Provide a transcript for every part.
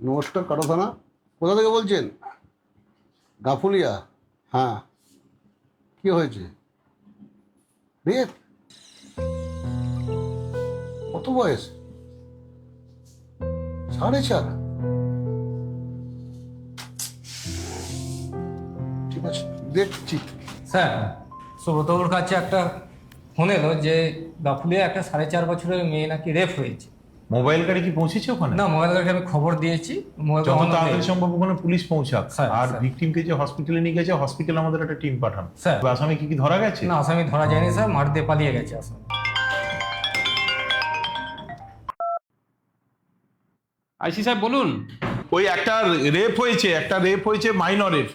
নমস্কার, কাটো থানা। কোথা থেকে বলছেন? গাফুলিয়া? হ্যাঁ, কি হয়েছে? রেপ? কত বয়স? 4.5? ঠিক আছে, দেখছি। স্যার, সুব্রতবাবুর কাছে একটা ফোন এলো যে গাফুলিয়া একটা 4.5 বছরের মেয়ে নাকি রেপ হয়েছে। মোবাইল গাড়ি কি পৌঁছেছে ওখানে? না, মোবাইল গাড়িকে আমি খবর দিয়েছি। যত তাড়াতাড়ি সম্ভব ওখানে পুলিশ পৌঁছাক। স্যার, আর স্যার। ভিকটিমকে যে হসপিটালে নিয়ে গেছে, হসপিটালে আমাদের একটা টিম পাঠান। স্যার। আসামি কি ধরা গেছে? না, আসামি ধরা যায়নি স্যার, মার দিয়ে পালিয়ে গেছে আসামি। আইসি সাহেব বলুন। ওই একটা রেপ হয়েছে মাইনরের।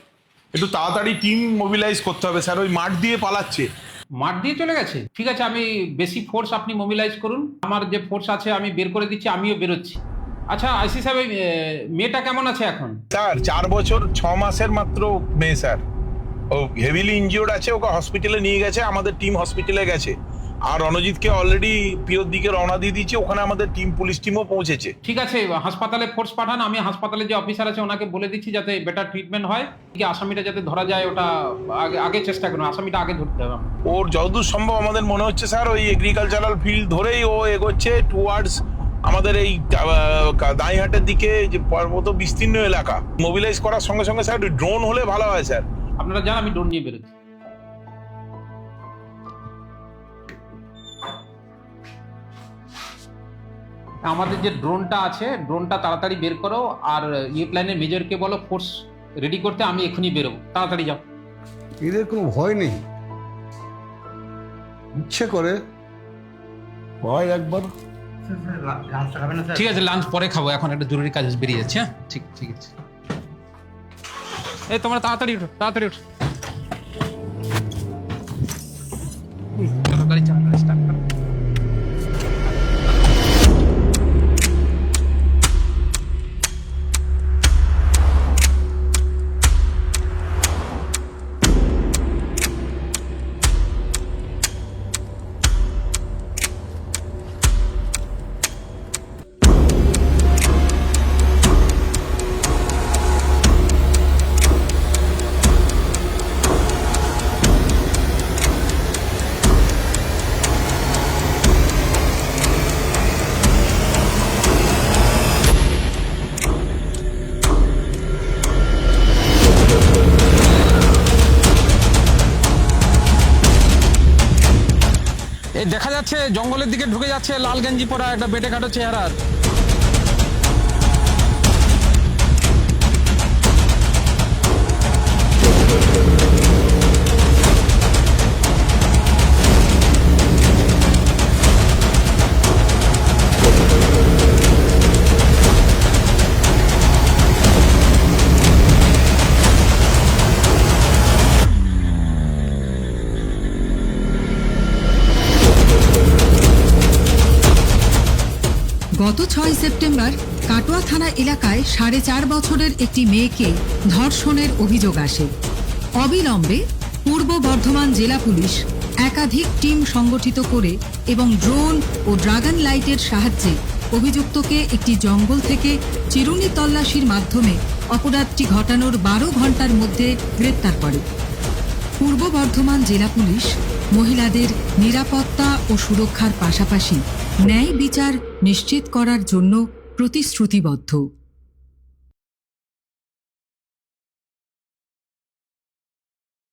একটু তাড়াতাড়ি টিম মোবিলাইজ করতে হবে স্যার, ওই মাঠ দিয়ে পালাচ্ছে। মাঠ দিয়ে চলে গেছে? ঠিক আছে, আমি বেশি ফোর্স আপনি মোবিলাইজ করুন, আমার যে ফোর্স আছে আমি বের করে দিচ্ছি, আমিও বেরোচ্ছি। আচ্ছা আইসি সাহেব, এই মেয়েটা কেমন আছে এখন? স্যার 4 বছর 6 মাসের মাত্র মেয়ে স্যার। ও হেভিলি ইনজিওর্ড আছে, ওকে হসপিটালে নিয়ে গেছে, আমাদের টিম হসপিটালে গেছে। আর রণজিৎকে অলরেডি পিওর দিকে রওনা দিয়ে দিয়েছি, ওখানে আমাদের টিম পুলিশ টিমও পৌঁছেছে। ঠিক আছে, হাসপাতালে ফোর্স পাঠান, আমি হাসপাতালে যে অফিসার আছে ওনাকে বলে দিচ্ছি যাতে বেটার ট্রিটমেন্ট হয়, কি আসামিটা যাতে ধরা যায় ওটা আগে চেষ্টা করুন, আসামিটা আগে ধরতে হবে। ওর যতদূর সম্ভব আমাদের মনে হচ্ছে স্যার ওই এগ্রিকালচারাল ফিল্ড ধরেই ও এগোচ্ছে টুয়ার্ডস আমাদের এই দাঁইহাটের দিকে, যে পর্বত বিস্তীর্ণ এলাকা। মোবিলাইজ করার সঙ্গে সঙ্গে স্যার ড্রোন হলে ভালো হয় স্যার। আপনারা যান, আমি ড্রোন নিয়ে বেরোচ্ছি। আমাদের যে ড্রোনটা আছে, ড্রোনটা তাড়াতাড়ি বের করো, আর প্ল্যানের মেজরকে বলো ফোর্স রেডি করতে, আমি এখনই বেরোবো, তাড়াতাড়ি যাও। এদের কোনো ভয় নেই, ইচ্ছে করে ভয় একবার। ঠিক আছে, লাঞ্চ পরে খাবো, এখন একটা জরুরি কাজ আছে, বেরিয়ে যাচ্ছে। হ্যাঁ, ঠিক আছে। এই তোমরা তাড়াতাড়ি উঠো, তাড়াতাড়ি উঠো। চলো, গাড়ি চালানো স্টার্ট করো। এই দেখা যাচ্ছে জঙ্গলের দিকে ঢুকে যাচ্ছে লাল গেঞ্জি পরা একটা বেটে কাটো চেহারার। গত 6 সেপ্টেম্বর কাটোয়া থানা এলাকায় 4.5 বছরের একটি মেয়েকে ধর্ষণের অভিযোগ আসে। অবিলম্বে পূর্ব বর্ধমান জেলা পুলিশ একাধিক টিম সংগঠিত করে এবং ড্রোন ও ড্রাগন লাইটের সাহায্যে অভিযুক্তকে একটি জঙ্গল থেকে চিরুনি তল্লাশির মাধ্যমে অপরাধটি ঘটানোর 12 ঘন্টার মধ্যে গ্রেপ্তার করে। পূর্ব বর্ধমান জেলা পুলিশ মহিলাদের নিরাপত্তা ও সুরক্ষার পাশাপাশি ন্যায় বিচার নিশ্চিত করার জন্য প্রতিশ্রুতিবদ্ধ।